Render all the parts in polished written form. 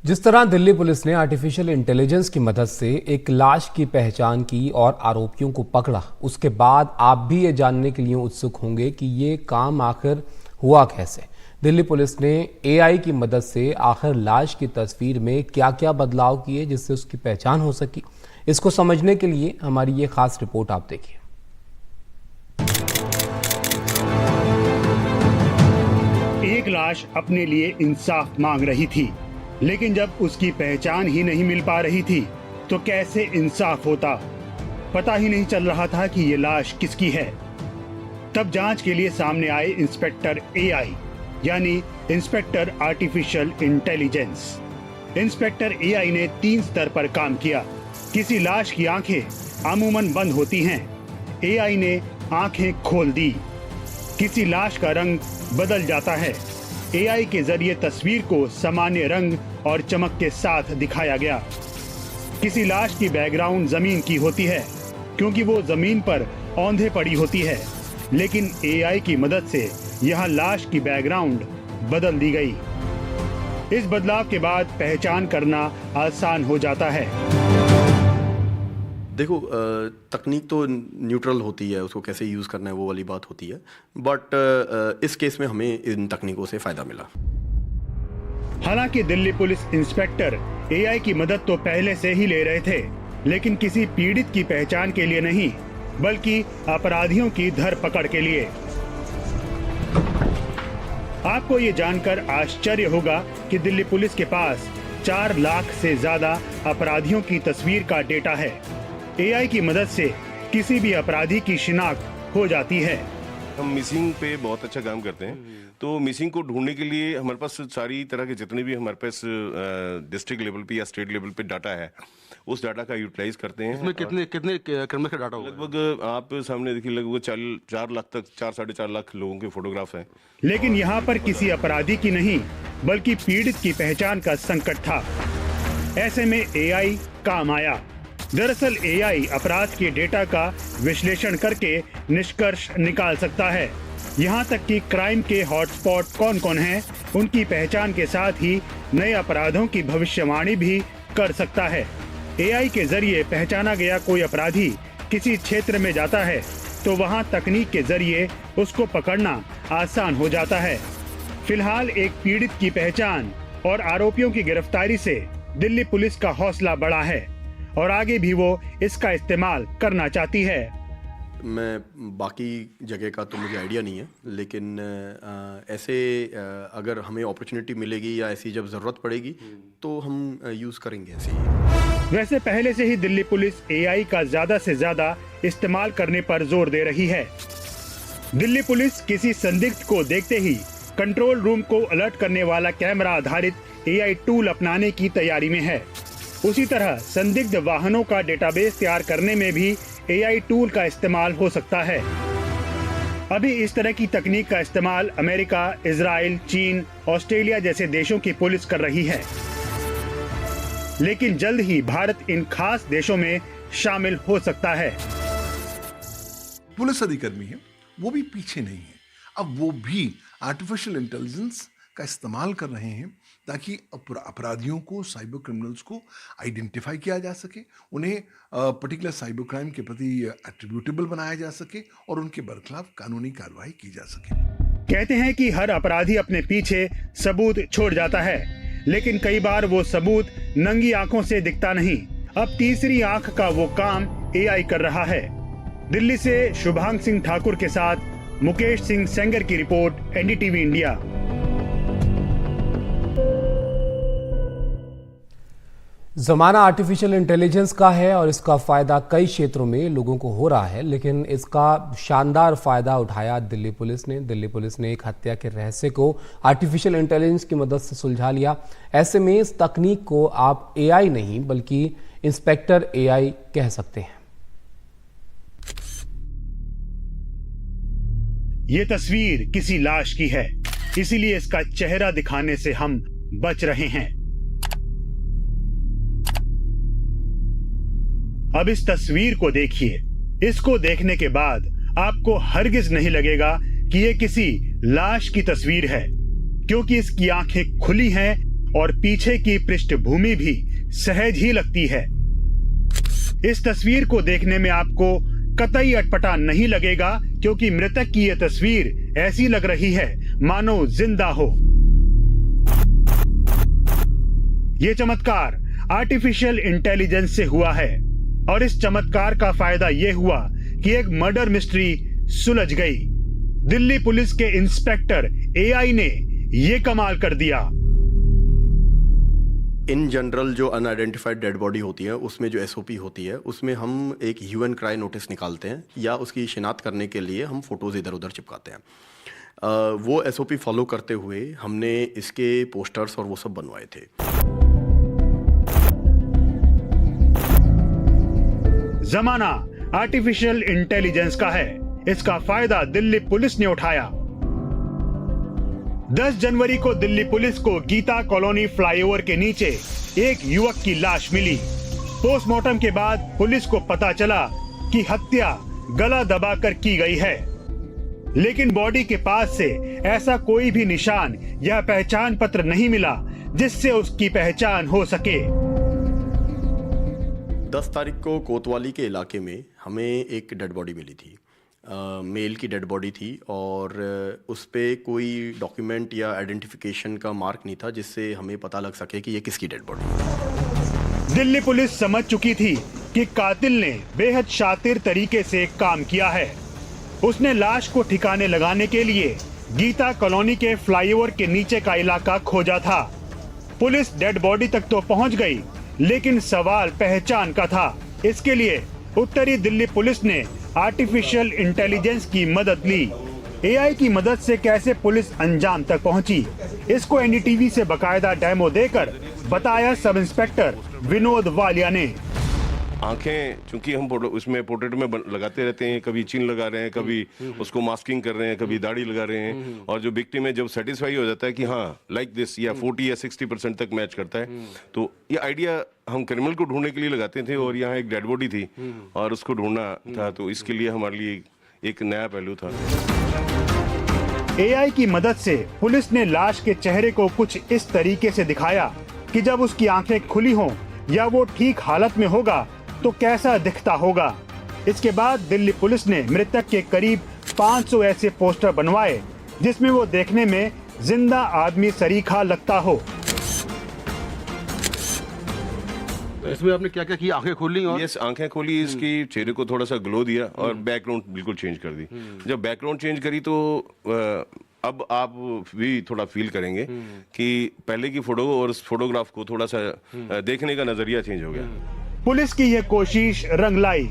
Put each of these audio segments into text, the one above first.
जिस तरह दिल्ली पुलिस ने आर्टिफिशियल इंटेलिजेंस की मदद से एक लाश की पहचान की और आरोपियों को पकड़ा, उसके बाद आप भी ये जानने के लिए उत्सुक होंगे कि ये काम आखिर हुआ कैसे। दिल्ली पुलिस ने एआई की मदद से आखिर लाश की तस्वीर में क्या क्या बदलाव किए जिससे उसकी पहचान हो सकी। इसको समझने के लिए हमारी ये खास रिपोर्ट आप देखिए। एक लाश अपने लिए इंसाफ मांग रही थी, लेकिन जब उसकी पहचान ही नहीं मिल पा रही थी तो कैसे इंसाफ होता। पता ही नहीं चल रहा था कि ये लाश किसकी है। तब जांच के लिए सामने आए इंस्पेक्टर एआई, यानी inspector artificial intelligence. Inspector AI ने 3 स्तर पर काम किया। किसी लाश की आंखें अमूमन बंद होती हैं, एआई ने आंखें खोल दी। किसी लाश का रंग बदल जाता है, एआई के जरिए तस्वीर को सामान्य रंग और चमक के साथ दिखाया गया। किसी लाश की बैकग्राउंड जमीन की होती है क्योंकि वो जमीन पर औंधे पड़ी होती है, लेकिन एआई की मदद से यह लाश की बैकग्राउंड बदल दी गई। इस बदलाव के बाद पहचान करना आसान हो जाता है। देखो, तकनीक तो न्यूट्रल होती है, उसको कैसे यूज़ करना है वो वाली बात होती है, बट इस केस में हमें इन तकनीकों से फ़ायदा मिला। हालांकि दिल्ली पुलिस इंस्पेक्टर एआई की मदद तो पहले से ही ले रहे थे, लेकिन किसी पीड़ित की पहचान के लिए नहीं, बल्कि अपराधियों की धरपकड़ के लिए। आपको ये जानकर आश्चर्य होगा कि दिल्ली पुलिस के पास 4 लाख से ज्यादा अपराधियों की तस्वीर का डेटा है। एआई की मदद से किसी भी अपराधी की शिनाख्त हो जाती है। हम मिसिंग पे बहुत अच्छा काम करते हैं, तो मिसिंग को ढूंढने के लिए हमारे पास सारी तरह के जितने भी हमारे पास डिस्ट्रिक्ट लेवल पे या स्टेट लेवल पे डाटा है, उस डाटा का यूटिलाइज करते हैं। इसमें कितने क्रिमिनल का डाटा होगा? लगभग आप सामने देखिए, लगभग 4 लाख तक 4-4.5 लाख लोगों के फोटोग्राफ हैं। लेकिन यहाँ पर किसी अपराधी की नहीं, बल्कि पीड़ित की पहचान का संकट था। ऐसे में एआई काम आया। दरअसल एआई अपराध के डेटा का विश्लेषण करके निष्कर्ष निकाल सकता है। यहाँ तक कि क्राइम के हॉटस्पॉट कौन कौन हैं, उनकी पहचान के साथ ही नए अपराधों की भविष्यवाणी भी कर सकता है। एआई के जरिए पहचाना गया कोई अपराधी किसी क्षेत्र में जाता है तो वहाँ तकनीक के जरिए उसको पकड़ना आसान हो जाता है। फिलहाल एक पीड़ित की पहचान और आरोपियों की गिरफ्तारी से दिल्ली पुलिस का हौसला बढ़ा है और आगे भी वो इसका इस्तेमाल करना चाहती है। मैं बाकी जगह का तो मुझे आइडिया नहीं है, लेकिन ऐसे अगर हमें अपॉर्चुनिटी मिलेगी या ऐसी जब ज़रूरत पड़ेगी तो हम यूज़ करेंगे ऐसे। वैसे पहले से ही दिल्ली पुलिस एआई का ज़्यादा से ज़्यादा इस्तेमाल करने पर जोर दे रही है। दिल्ली पुलिस किसी संदिग्ध को देखते ही कंट्रोल रूम को अलर्ट करने वाला कैमरा आधारित एआई टूल अपनाने की तैयारी में है। उसी तरह संदिग्ध वाहनों का डेटाबेस तैयार करने में भी एआई टूल का इस्तेमाल हो सकता है। अभी इस तरह की तकनीक का इस्तेमाल अमेरिका, इजराइल, चीन, ऑस्ट्रेलिया जैसे देशों की पुलिस कर रही है, लेकिन जल्द ही भारत इन खास देशों में शामिल हो सकता है। पुलिस अधिकारी है, वो भी पीछे नहीं है। अब वो भी आर्टिफिशियल इंटेलिजेंस का इस्तेमाल कर रहे हैं ताकि अपराधियों को, साइबर क्रिमिनल्स को आइडेंटिफाई किया जा सके, उन्हें पर्टिकुलर साइबर क्राइम के प्रति एट्रीब्यूटेबल बनाया जा सके और उनके बरखिलाफ कानूनी कार्रवाई की जा सके। कहते हैं कि हर अपराधी अपने पीछे सबूत छोड़ जाता है, लेकिन कई बार वो सबूत नंगी आंखों से दिखता नहीं। अब तीसरी आंख का वो काम एआई कर रहा है। दिल्ली से शुभांग सिंह ठाकुर के साथ मुकेश सिंह सेंगर की रिपोर्ट, एनडीटीवी इंडिया। ज़माना आर्टिफिशियल इंटेलिजेंस का है और इसका फ़ायदा कई क्षेत्रों में लोगों को हो रहा है, लेकिन इसका शानदार फ़ायदा उठाया दिल्ली पुलिस ने। दिल्ली पुलिस ने एक हत्या के रहस्य को आर्टिफिशियल इंटेलिजेंस की मदद से सुलझा लिया। ऐसे में इस तकनीक को आप एआई नहीं बल्कि इंस्पेक्टर एआई कह सकते हैं। ये तस्वीर किसी लाश की है, इसीलिए इसका चेहरा दिखाने से हम बच रहे हैं। अब इस तस्वीर को देखिए। इसको देखने के बाद आपको हरगिज नहीं लगेगा कि ये किसी लाश की तस्वीर है, क्योंकि इसकी आंखें खुली हैं और पीछे की पृष्ठभूमि भी सहज ही लगती है। इस तस्वीर को देखने में आपको कतई अटपटा नहीं लगेगा, क्योंकि मृतक की यह तस्वीर ऐसी लग रही है मानो जिंदा हो। ये चमत्कार आर्टिफिशियल इंटेलिजेंस से हुआ है और इस चमत्कार का फायदा ये हुआ कि एक मर्डर मिस्ट्री सुलझ गई। दिल्ली पुलिस के इंस्पेक्टर एआई ने ये कमाल कर दिया। इन जनरल जो अनआइडेंटिफाइड डेड बॉडी होती है उसमें जो एसओपी होती है उसमें हम एक ह्यू एंड क्राई नोटिस निकालते हैं या उसकी शिनाख्त करने के लिए हम फोटोज इधर उधर चिपकाते हैं। वो एसओपी फॉलो करते हुए हमने इसके पोस्टर्स और वो सब बनवाए थे। जमाना आर्टिफिशियल इंटेलिजेंस का है। इसका फायदा दिल्ली पुलिस ने उठाया। 10 जनवरी को दिल्ली पुलिस को गीता कॉलोनी फ्लाईओवर के नीचे एक युवक की लाश मिली। पोस्टमार्टम के बाद पुलिस को पता चला कि हत्या गला दबाकर की गई है, लेकिन बॉडी के पास से ऐसा कोई भी निशान या पहचान पत्र नहीं मिला जिससे उसकी पहचान हो सके। 10 तारीख को कोतवाली के इलाके में हमें एक डेड बॉडी मिली थी। मेल की डेड बॉडी थी और उस पे कोई डॉक्यूमेंट या आइडेंटिफिकेशन का मार्क नहीं था जिससे हमें पता लग सके कि ये किसकी डेड बॉडी है। दिल्ली पुलिस समझ चुकी थी कि कातिल ने बेहद शातिर तरीके से काम किया है। उसने लाश को ठिकाने लगाने के लिए गीता कॉलोनी के फ्लाईओवर के नीचे का इलाका खोजा था। पुलिस डेड बॉडी तक तो पहुंच गई, लेकिन सवाल पहचान का था। इसके लिए उत्तरी दिल्ली पुलिस ने आर्टिफिशियल इंटेलिजेंस की मदद ली। एआई की मदद से कैसे पुलिस अंजाम तक पहुंची, इसको एनडीटीवी से बकायदा डेमो देकर बताया सब इंस्पेक्टर विनोद वालिया ने। आंखें चूंकि हम उसमें पोर्ट्रेट में लगाते रहते हैं, कभी चिन लगा रहे हैं, कभी उसको मास्किंग कर रहे हैं, कभी दाढ़ी लगा रहे हैं, और जो विक्टिम है जब सेटिस्फाई हो जाता है कि हाँ लाइक दिस या 40 या 60% तक मैच करता है, तो ये आइडिया हम क्रिमिनल को ढूंढने के लिए लगाते थे। और यहाँ एक डेड बॉडी थी और उसको ढूंढना था, तो इसके लिए हमारे लिए एक नया पहलू था। एआई की मदद से पुलिस ने लाश के चेहरे को कुछ इस तरीके से दिखाया कि जब उसकी आंखें खुली हों या वो ठीक हालत में होगा तो कैसा दिखता होगा। इसके बाद दिल्ली पुलिस ने मृतक के करीब 500 ऐसे पोस्टर बनवाए जिसमें वो देखने में जिंदा आदमी सरीखा लगता हो। इसमें आपने क्या क्या किया? आंखें खोली और यस, आंखें खोली, इसकी चेहरे को थोड़ा सा ग्लो दिया और बैकग्राउंड बिल्कुल चेंज कर दी। जब बैकग्राउंड चेंज करी तो अब आप भी थोड़ा फील करेंगे कि पहले की फोटो और उस फोटोग्राफ को थोड़ा सा देखने का नजरिया चेंज हो गया। पुलिस की यह कोशिश रंग लाई।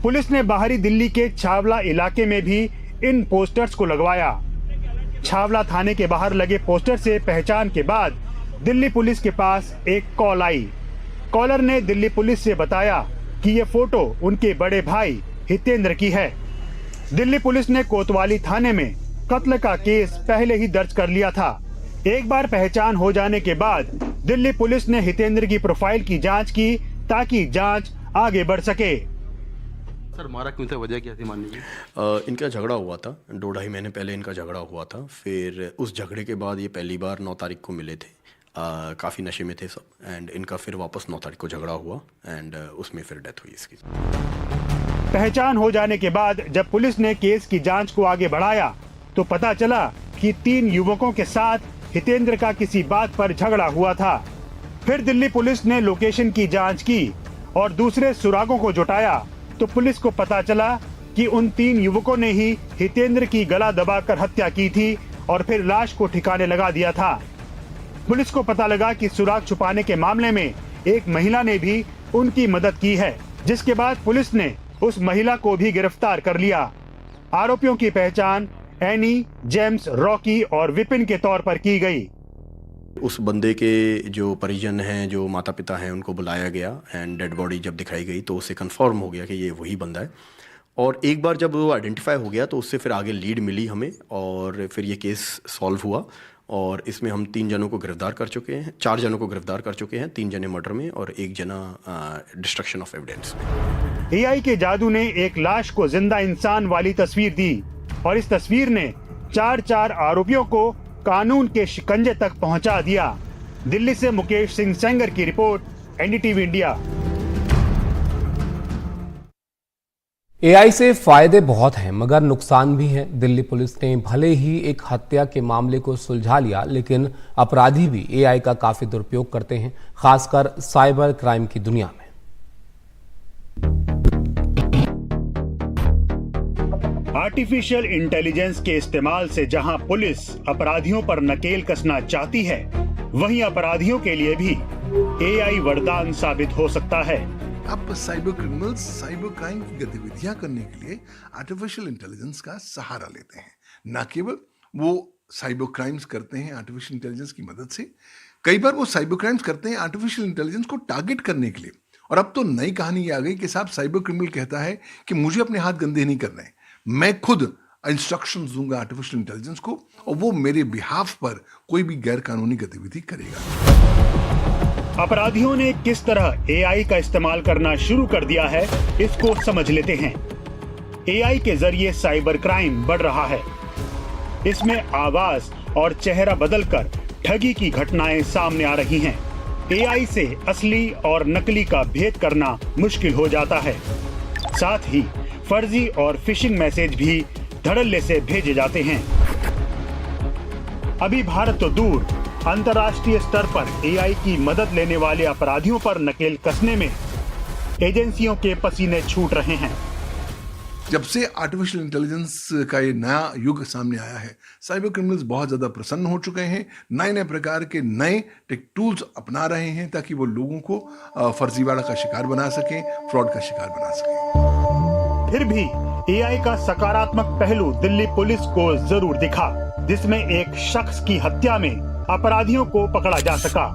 पुलिस ने बाहरी दिल्ली के छावला इलाके में भी इन पोस्टर्स को लगवाया। छावला थाने के बाहर लगे पोस्टर से पहचान के बाद दिल्ली पुलिस के पास एक कॉल आई। कॉलर ने दिल्ली पुलिस से बताया कि ये फोटो उनके बड़े भाई हितेंद्र की है। दिल्ली पुलिस ने कोतवाली थाने में कत्ल का केस पहले ही दर्ज कर लिया था। एक बार पहचान हो जाने के बाद दिल्ली पुलिस ने हितेंद्र की प्रोफाइल की जांच की ताकि जांच आगे बढ़ सके। सर मारा क्यों था, वजह क्या थी मानने की? इनका झगड़ा हुआ था, 2-2.5 महीने पहले इनका झगड़ा हुआ था। फिर उस झगड़े के बाद ये पहली बार 9 तारीख को मिले थे। काफ़ी नशे में थे सब, एंड इनका फिर वापस 9 तारीख को झगड़ा हुआ एंड उसमें फिर डेथ हुई इसकी। पहचान हो जाने के बाद जब पुलिस ने केस की जांच को आगे बढ़ाया तो पता चला कि 3 युवकों के साथ हितेंद्र का किसी बात पर झगड़ा हुआ था। फिर दिल्ली पुलिस ने लोकेशन की जांच की और दूसरे सुरागों को जुटाया तो पुलिस को पता चला कि उन 3 युवकों ने ही हितेंद्र की गला दबाकर हत्या की थी और फिर लाश को ठिकाने लगा दिया था। पुलिस को पता लगा कि सुराग छुपाने के मामले में एक महिला ने भी उनकी मदद की है, जिसके बाद पुलिस ने उस महिला को भी गिरफ्तार कर लिया। आरोपियों की पहचान एनी, जेम्स, रॉकी और विपिन के तौर पर की गई। उस बंदे के जो परिजन हैं, जो माता पिता हैं, उनको बुलाया गया एंड डेड बॉडी जब दिखाई गई तो उससे कंफर्म हो गया कि ये वही बंदा है। और एक बार जब वो आइडेंटिफाई हो गया तो उससे फिर आगे लीड मिली हमें और फिर ये केस सॉल्व हुआ। और इसमें हम 3 जनों को गिरफ्तार कर चुके हैं, 4 जनों को गिरफ्तार कर चुके हैं, 3 जने मर्डर में और 1 जना डिस्ट्रक्शन ऑफ एविडेंस में। एआई के जादू ने एक लाश को जिंदा इंसान वाली तस्वीर दी और इस तस्वीर ने 4 आरोपियों को कानून के शिकंजे तक पहुंचा दिया। दिल्ली से मुकेश सिंह सेंगर की रिपोर्ट, एनडीटीवी इंडिया। एआई से फायदे बहुत हैं मगर नुकसान भी हैं। दिल्ली पुलिस ने भले ही एक हत्या के मामले को सुलझा लिया, लेकिन अपराधी भी एआई का काफी दुरुपयोग करते हैं, खासकर साइबर क्राइम की दुनिया में। आर्टिफिशियल इंटेलिजेंस के इस्तेमाल से जहां पुलिस अपराधियों पर नकेल कसना चाहती है, वहीं अपराधियों के लिए भी एआई वरदान साबित हो सकता है। अब साइबर क्रिमिनल्स साइबर क्राइम की गतिविधियां करने के लिए आर्टिफिशियल इंटेलिजेंस का सहारा लेते हैं। न केवल वो साइबर क्राइम्स करते हैं आर्टिफिशियल इंटेलिजेंस की मदद से, कई बार वो साइबर क्राइम्स करते हैं आर्टिफिशियल इंटेलिजेंस को टारगेट करने के लिए। और अब तो नई कहानी ये आ गई कि साहब साइबर क्रिमिनल कहता है कि मुझे अपने हाथ गंदे नहीं करने, मैं खुद इंस्ट्रक्शंस दूंगा आर्टिफिशियल इंटेलिजेंस को और वो मेरे बिहाफ पर कोई भी गैर कानूनी गतिविधि करेगा। अपराधियों ने किस तरह एआई का इस्तेमाल करना शुरू कर दिया है, इसको समझ लेते हैं। एआई के जरिए साइबर क्राइम बढ़ रहा है। इसमें आवाज और चेहरा बदलकर ठगी की घटनाएं सामने आ रही हैं। एआई से असली और नकली का भेद करना मुश्किल हो जाता है। साथ ही फर्जी और फिशिंग मैसेज भी धड़ल्ले से भेजे जाते हैं। अभी भारत तो दूर, अंतर्राष्ट्रीय स्तर पर एआई की मदद लेने वाले अपराधियों पर नकेल कसने में एजेंसियों के पसीने छूट रहे हैं। जब से आर्टिफिशियल इंटेलिजेंस का ये नया युग सामने आया है, साइबर क्रिमिनल्स बहुत ज्यादा प्रसन्न हो चुके हैं, नए नए प्रकार के नए टेक टूल्स अपना रहे हैं ताकि वो लोगों को फर्जीवाड़ा का शिकार बना सकें, फ्रॉड का शिकार बना सकें। फिर भी एआई का सकारात्मक पहलू दिल्ली पुलिस को जरूर दिखा, जिसमें एक शख्स की हत्या में अपराधियों को पकड़ा जा सका।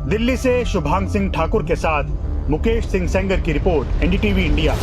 दिल्ली से शुभांग सिंह ठाकुर के साथ मुकेश सिंह सेंगर की रिपोर्ट, एनडीटीवी इंडिया।